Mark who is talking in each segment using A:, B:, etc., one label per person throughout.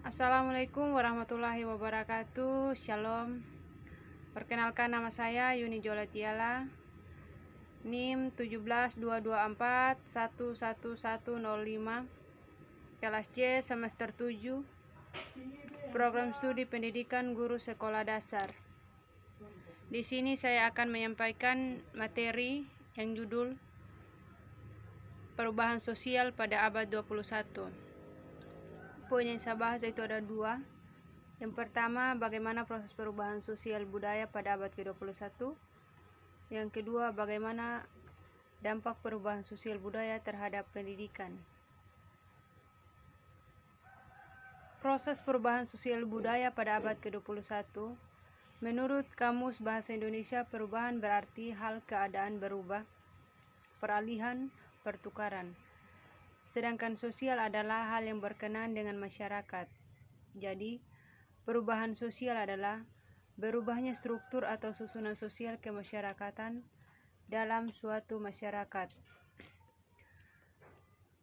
A: Assalamualaikum warahmatullahi wabarakatuh. Shalom. Perkenalkan, nama saya Yuni Jolatiala, NIM 17224111105, kelas C semester 7, program studi pendidikan guru sekolah dasar. Di sini saya akan menyampaikan materi yang judul Perubahan Sosial pada Abad 21. Poin yang saya bahas itu ada dua. Yang pertama, bagaimana proses perubahan sosial budaya pada abad ke-21. Yang kedua, bagaimana dampak perubahan sosial budaya terhadap pendidikan. Proses perubahan sosial budaya pada abad ke-21. Menurut Kamus Bahasa Indonesia, perubahan berarti hal keadaan berubah, peralihan, pertukaran. Sedangkan sosial adalah hal yang berkenaan dengan masyarakat. Jadi, perubahan sosial adalah berubahnya struktur atau susunan sosial kemasyarakatan dalam suatu masyarakat.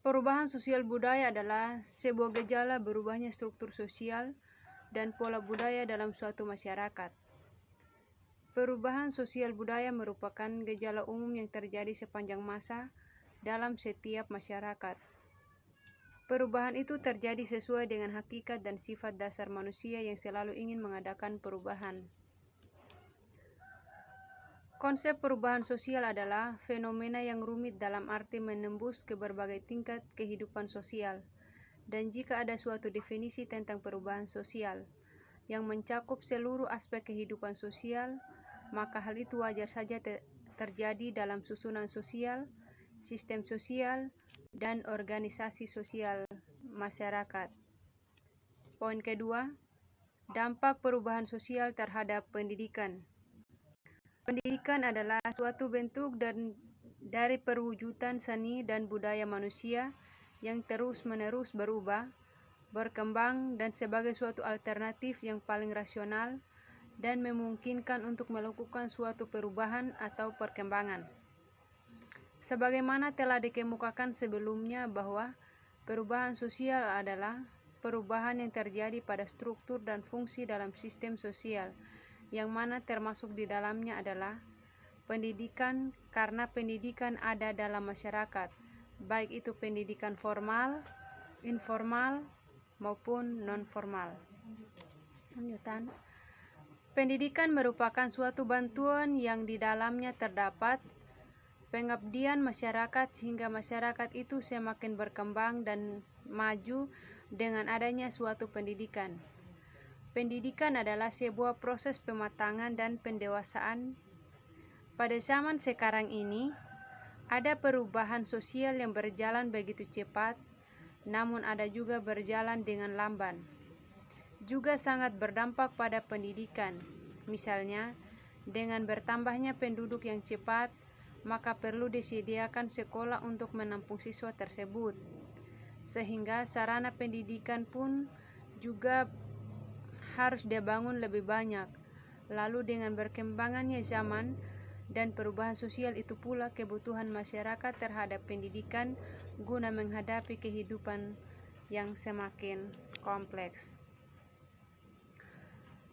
A: Perubahan sosial budaya adalah sebuah gejala berubahnya struktur sosial dan pola budaya dalam suatu masyarakat. Perubahan sosial budaya merupakan gejala umum yang terjadi sepanjang masa dalam setiap masyarakat. Perubahan itu terjadi sesuai dengan hakikat dan sifat dasar manusia yang selalu ingin mengadakan perubahan. Konsep perubahan sosial adalah fenomena yang rumit dalam arti menembus ke berbagai tingkat kehidupan sosial. Dan jika ada suatu definisi tentang perubahan sosial yang mencakup seluruh aspek kehidupan sosial, maka hal itu wajar saja terjadi dalam susunan sosial, sistem sosial, dan organisasi sosial masyarakat. Poin kedua, dampak perubahan sosial terhadap pendidikan. Pendidikan adalah suatu bentuk dari perwujudan seni dan budaya manusia yang terus-menerus berubah, berkembang, dan sebagai suatu alternatif yang paling rasional dan memungkinkan untuk melakukan suatu perubahan atau perkembangan. Sebagaimana telah dikemukakan sebelumnya bahwa perubahan sosial adalah perubahan yang terjadi pada struktur dan fungsi dalam sistem sosial, yang mana termasuk di dalamnya adalah pendidikan, karena pendidikan ada dalam masyarakat, baik itu pendidikan formal, informal, maupun non-formal. Lanjutan. Pendidikan merupakan suatu bantuan yang di dalamnya terdapat pengabdian masyarakat sehingga masyarakat itu semakin berkembang dan maju dengan adanya suatu pendidikan. Pendidikan adalah sebuah proses pematangan dan pendewasaan. Pada zaman sekarang ini, ada perubahan sosial yang berjalan begitu cepat, namun ada juga berjalan dengan lamban. Juga sangat berdampak pada pendidikan. Misalnya, dengan bertambahnya penduduk yang cepat, maka perlu disediakan sekolah untuk menampung siswa tersebut. Sehingga sarana pendidikan pun juga harus dibangun lebih banyak. Lalu dengan berkembangannya zaman dan perubahan sosial itu pula kebutuhan masyarakat terhadap pendidikan guna menghadapi kehidupan yang semakin kompleks.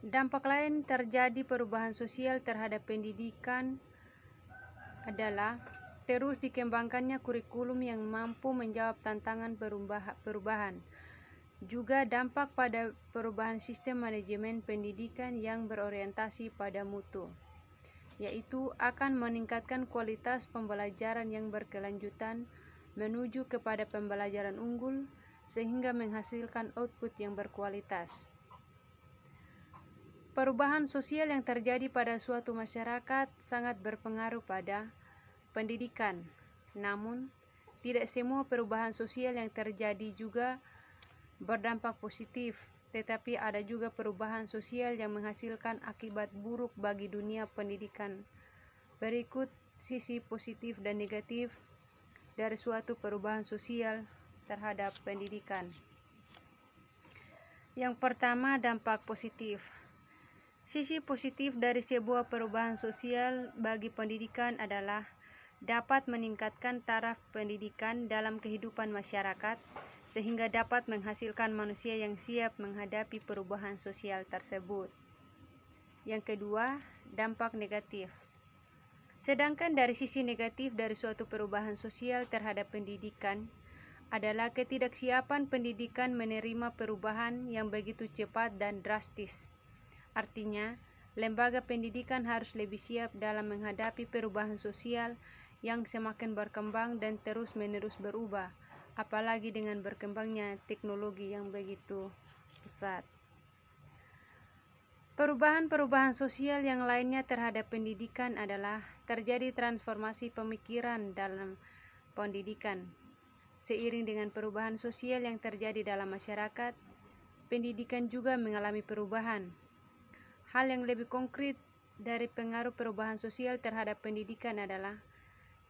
A: Dampak lain terjadi perubahan sosial terhadap pendidikan adalah terus dikembangkannya kurikulum yang mampu menjawab tantangan perubahan. Juga dampak pada perubahan sistem manajemen pendidikan yang berorientasi pada mutu, yaitu akan meningkatkan kualitas pembelajaran yang berkelanjutan menuju kepada pembelajaran unggul sehingga menghasilkan output yang berkualitas. Perubahan sosial yang terjadi pada suatu masyarakat sangat berpengaruh pada pendidikan. Namun, tidak semua perubahan sosial yang terjadi juga berdampak positif, tetapi ada juga perubahan sosial yang menghasilkan akibat buruk bagi dunia pendidikan. Berikut sisi positif dan negatif dari suatu perubahan sosial terhadap pendidikan. Yang pertama, dampak positif. Sisi positif dari sebuah perubahan sosial bagi pendidikan adalah dapat meningkatkan taraf pendidikan dalam kehidupan masyarakat sehingga dapat menghasilkan manusia yang siap menghadapi perubahan sosial tersebut. Yang kedua, dampak negatif. Sedangkan dari sisi negatif dari suatu perubahan sosial terhadap pendidikan adalah ketidaksiapan pendidikan menerima perubahan yang begitu cepat dan drastis. Artinya, lembaga pendidikan harus lebih siap dalam menghadapi perubahan sosial yang semakin berkembang dan terus-menerus berubah, apalagi dengan berkembangnya teknologi yang begitu pesat. Perubahan-perubahan sosial yang lainnya terhadap pendidikan adalah terjadi transformasi pemikiran dalam pendidikan. Seiring dengan perubahan sosial yang terjadi dalam masyarakat, pendidikan juga mengalami perubahan. Hal yang lebih konkret dari pengaruh perubahan sosial terhadap pendidikan adalah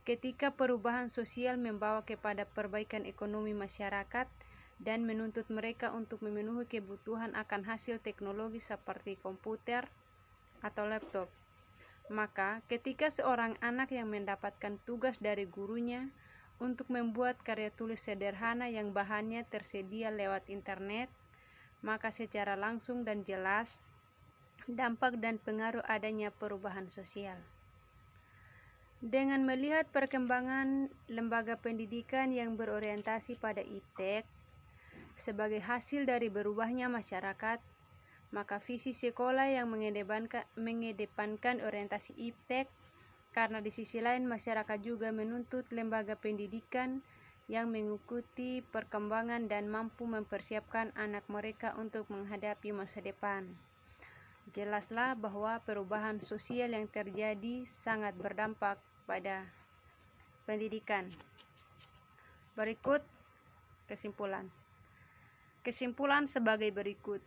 A: ketika perubahan sosial membawa kepada perbaikan ekonomi masyarakat dan menuntut mereka untuk memenuhi kebutuhan akan hasil teknologi seperti komputer atau laptop. Maka, ketika seorang anak yang mendapatkan tugas dari gurunya untuk membuat karya tulis sederhana yang bahannya tersedia lewat internet, maka secara langsung dan jelas dampak dan pengaruh adanya perubahan sosial. Dengan melihat perkembangan lembaga pendidikan yang berorientasi pada iptek sebagai hasil dari berubahnya masyarakat, maka visi sekolah yang mengedepankan orientasi iptek karena di sisi lain masyarakat juga menuntut lembaga pendidikan yang mengikuti perkembangan dan mampu mempersiapkan anak mereka untuk menghadapi masa depan. Jelaslah bahwa perubahan sosial yang terjadi sangat berdampak pada pendidikan. Berikut kesimpulan. Kesimpulan sebagai berikut.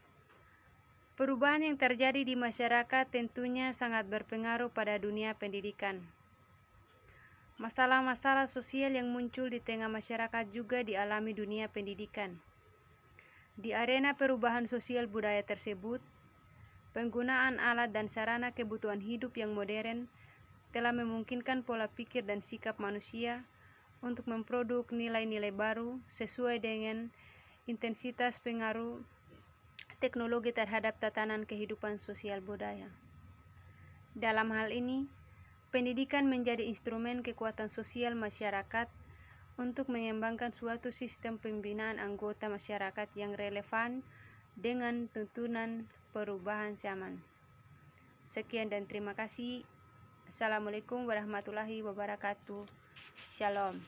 A: Perubahan yang terjadi di masyarakat tentunya sangat berpengaruh pada dunia pendidikan. Masalah-masalah sosial yang muncul di tengah masyarakat juga dialami dunia pendidikan. Di arena perubahan sosial budaya tersebut, penggunaan alat dan sarana kebutuhan hidup yang modern telah memungkinkan pola pikir dan sikap manusia untuk memproduk nilai-nilai baru sesuai dengan intensitas pengaruh teknologi terhadap tatanan kehidupan sosial budaya. Dalam hal ini, pendidikan menjadi instrumen kekuatan sosial masyarakat untuk mengembangkan suatu sistem pembinaan anggota masyarakat yang relevan dengan tuntunan perubahan zaman. Sekian dan terima kasih. Assalamualaikum warahmatullahi wabarakatuh. Shalom.